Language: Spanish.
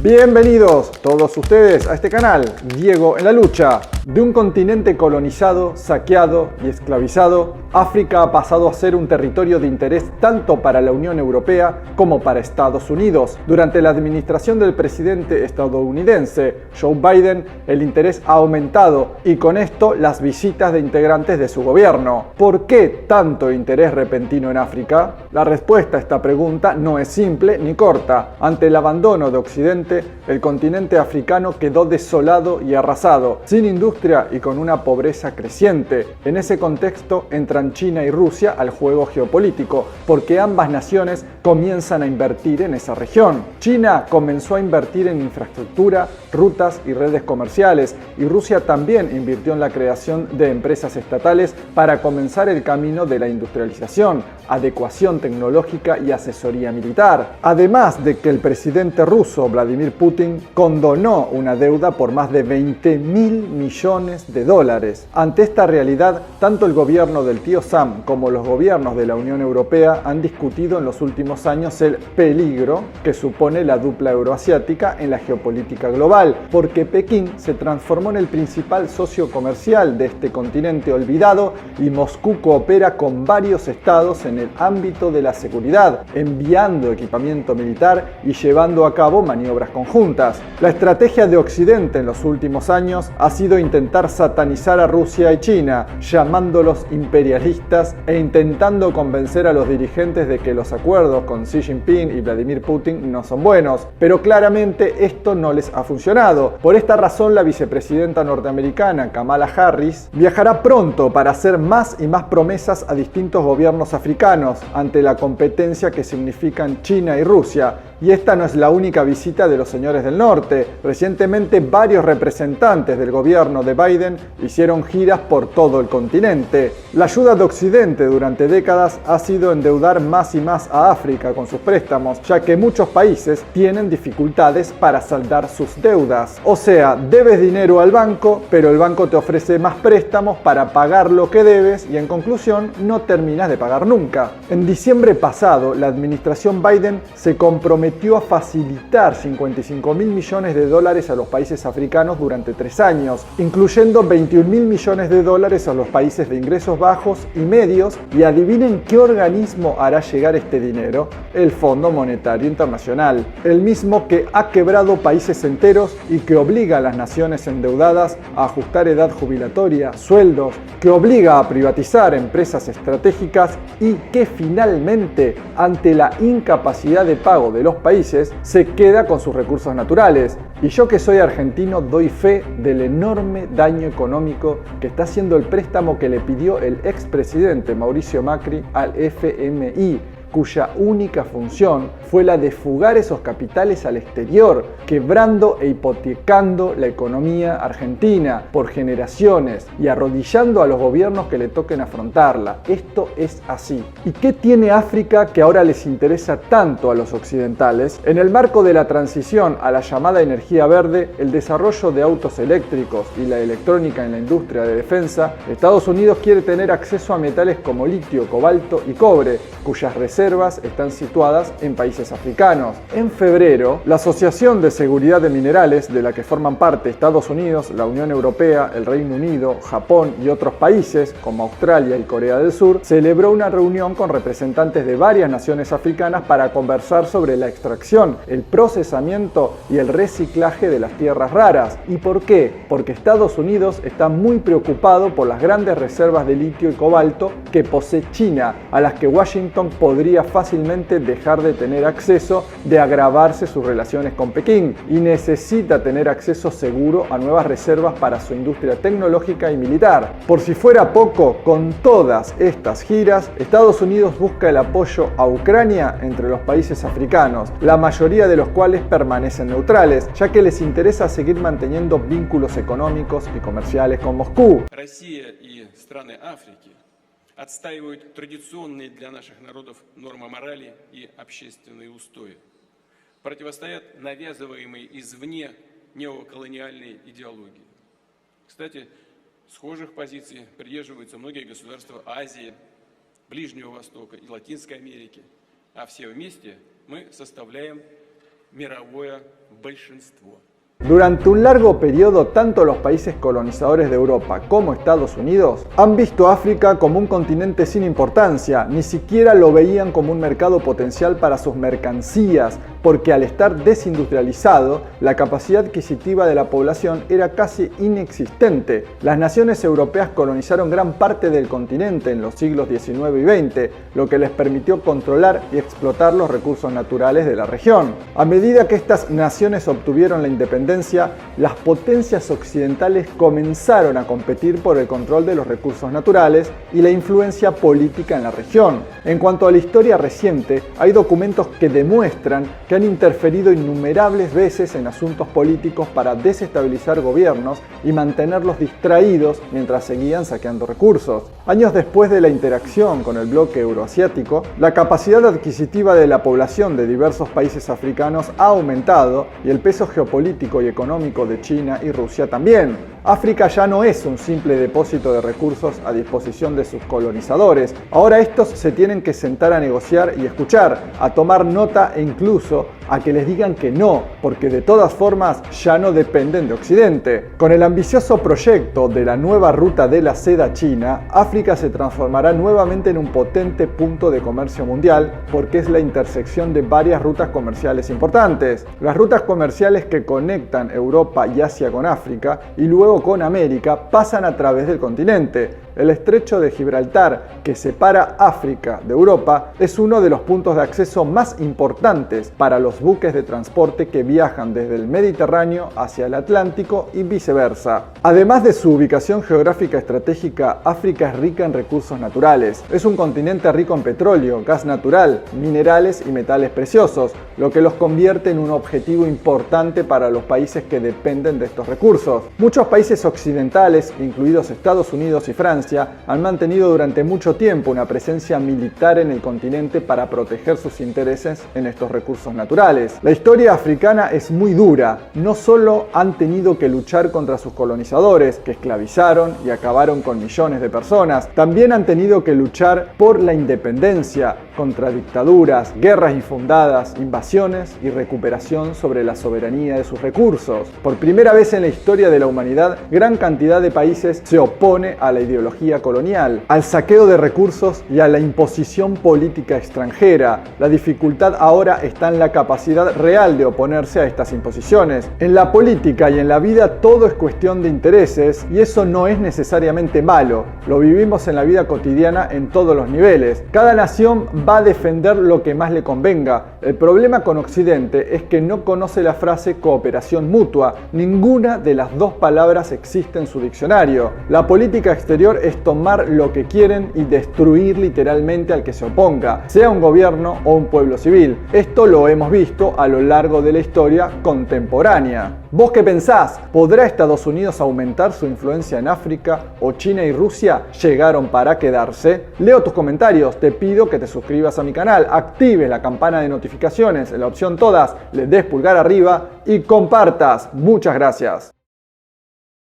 Bienvenidos todos ustedes a este canal, Diego en la Lucha. De un continente colonizado, saqueado y esclavizado, África ha pasado a ser un territorio de interés tanto para la Unión Europea como para Estados Unidos. Durante la administración del presidente estadounidense Joe Biden, el interés ha aumentado y con esto las visitas de integrantes de su gobierno. ¿Por qué tanto interés repentino en África? La respuesta a esta pregunta no es simple ni corta. Ante el abandono de Occidente, el continente africano quedó desolado y arrasado, sin industria y con una pobreza creciente. En ese contexto entran China y Rusia al juego geopolítico, porque ambas naciones comienzan a invertir en esa región. China comenzó a invertir en infraestructura, rutas y redes comerciales, y Rusia también invirtió en la creación de empresas estatales para comenzar el camino de la industrialización, adecuación tecnológica y asesoría militar. Además de que el presidente ruso Vladimir Putin condonó una deuda por más de 20.000 millones de dólares. Ante esta realidad, tanto el gobierno del tío Sam como los gobiernos de la Unión Europea han discutido en los últimos años el peligro que supone la dupla euroasiática en la geopolítica global, porque Pekín se transformó en el principal socio comercial de este continente olvidado y Moscú coopera con varios estados en el ámbito de la seguridad, enviando equipamiento militar y llevando a cabo maniobras conjuntas. La estrategia de Occidente en los últimos años ha sido intentar satanizar a Rusia y China, llamándolos imperialistas e intentando convencer a los dirigentes de que los acuerdos con Xi Jinping y Vladimir Putin no son buenos. Pero claramente esto no les ha funcionado. Por esta razón, la vicepresidenta norteamericana Kamala Harris viajará pronto para hacer más y más promesas a distintos gobiernos africanos ante la competencia que significan China y Rusia. Y esta no es la única visita de los señores del norte. Recientemente varios representantes del gobierno de Biden hicieron giras por todo el continente. La ayuda de Occidente durante décadas ha sido endeudar más y más a África con sus préstamos, ya que muchos países tienen dificultades para saldar sus deudas. O sea, debes dinero al banco, pero el banco te ofrece más préstamos para pagar lo que debes y en conclusión no terminas de pagar nunca. En diciembre pasado, la administración Biden se comprometió a facilitar 55.000 millones de dólares a los países africanos durante 3 años, incluyendo 21.000 millones de dólares a los países de ingresos bajos y medios, y adivinen qué organismo hará llegar este dinero: el Fondo Monetario Internacional, el mismo que ha quebrado países enteros y que obliga a las naciones endeudadas a ajustar edad jubilatoria, sueldos, que obliga a privatizar empresas estratégicas y que finalmente, ante la incapacidad de pago de los países, se queda con sus recursos naturales. Y yo, que soy argentino, doy fe del enorme daño económico que está haciendo el préstamo que le pidió el expresidente Mauricio Macri al FMI, cuya única función fue la de fugar esos capitales al exterior, quebrando e hipotecando la economía argentina por generaciones y arrodillando a los gobiernos que le toquen afrontarla. Esto es así. ¿Y qué tiene África que ahora les interesa tanto a los occidentales? En el marco de la transición a la llamada energía verde, el desarrollo de autos eléctricos y la electrónica en la industria de defensa, Estados Unidos quiere tener acceso a metales como litio, cobalto y cobre, cuyas reservas están situadas en países africanos. En febrero, la Asociación de Seguridad de Minerales, de la que forman parte Estados Unidos, la Unión Europea, el Reino Unido, Japón y otros países como Australia y Corea del Sur, celebró una reunión con representantes de varias naciones africanas para conversar sobre la extracción, el procesamiento y el reciclaje de las tierras raras. ¿Y por qué? Porque Estados Unidos está muy preocupado por las grandes reservas de litio y cobalto que posee China, a las que Washington podría fácilmente dejar de tener acceso de agravarse sus relaciones con Pekín, y necesita tener acceso seguro a nuevas reservas para su industria tecnológica y militar. Por si fuera poco, con todas estas giras, Estados Unidos busca el apoyo a Ucrania entre los países africanos, la mayoría de los cuales permanecen neutrales, ya que les interesa seguir manteniendo vínculos económicos y comerciales con Moscú. Россия и страны Африки отстаивают традиционные для наших народов нормы морали и общественные устои, противостоят навязываемой извне неоколониальной идеологии. Кстати, схожих позиций придерживаются многие государства Азии, Ближнего Востока и Латинской Америки, а все вместе мы составляем мировое большинство. Durante un largo periodo, tanto los países colonizadores de Europa como Estados Unidos han visto a África como un continente sin importancia, ni siquiera lo veían como un mercado potencial para sus mercancías, porque al estar desindustrializado, la capacidad adquisitiva de la población era casi inexistente. Las naciones europeas colonizaron gran parte del continente en los siglos XIX y XX, lo que les permitió controlar y explotar los recursos naturales de la región. A medida que estas naciones obtuvieron la independencia, las potencias occidentales comenzaron a competir por el control de los recursos naturales y la influencia política en la región. En cuanto a la historia reciente, hay documentos que demuestran que han interferido innumerables veces en asuntos políticos para desestabilizar gobiernos y mantenerlos distraídos mientras seguían saqueando recursos. Años después de la interacción con el bloque euroasiático, la capacidad adquisitiva de la población de diversos países africanos ha aumentado y el peso geopolítico y económico de China y Rusia también. África ya no es un simple depósito de recursos a disposición de sus colonizadores. Ahora estos se tienen que sentar a negociar y escuchar, a tomar nota e incluso a que les digan que no, porque de todas formas ya no dependen de Occidente. Con el ambicioso proyecto de la nueva ruta de la seda china, África se transformará nuevamente en un potente punto de comercio mundial porque es la intersección de varias rutas comerciales importantes. Las rutas comerciales que conectan Europa y Asia con África y luego con América pasan a través del continente. El estrecho de Gibraltar, que separa África de Europa, es uno de los puntos de acceso más importantes para los buques de transporte que viajan desde el Mediterráneo hacia el Atlántico y viceversa. Además de su ubicación geográfica estratégica, África es rica en recursos naturales. Es un continente rico en petróleo, gas natural, minerales y metales preciosos, lo que los convierte en un objetivo importante para los países que dependen de estos recursos. Muchos países occidentales, incluidos Estados Unidos y Francia, han mantenido durante mucho tiempo una presencia militar en el continente para proteger sus intereses en estos recursos naturales. La historia africana es muy dura. No solo han tenido que luchar contra sus colonizadores, que esclavizaron y acabaron con millones de personas, también han tenido que luchar por la independencia, contra dictaduras, guerras infundadas, invasiones y recuperación sobre la soberanía de sus recursos. Por primera vez en la historia de la humanidad, gran cantidad de países se opone a la ideología colonial, al saqueo de recursos y a la imposición política extranjera. La dificultad ahora está en la capacidad real de oponerse a estas imposiciones. En la política y en la vida todo es cuestión de intereses y eso no es necesariamente malo. Lo vivimos en la vida cotidiana en todos los niveles. Cada nación va a defender lo que más le convenga. El problema con Occidente es que no conoce la frase cooperación mutua. Ninguna de las dos palabras existe en su diccionario. La política exterior es tomar lo que quieren y destruir literalmente al que se oponga, sea un gobierno o un pueblo civil. Esto lo hemos visto a lo largo de la historia contemporánea. ¿Vos qué pensás? ¿Podrá Estados Unidos aumentar su influencia en África o China y Rusia llegaron para quedarse? Leo tus comentarios, te pido que te suscribas a mi canal, actives la campana de notificaciones en la opción todas, le des pulgar arriba y compartas. Muchas gracias.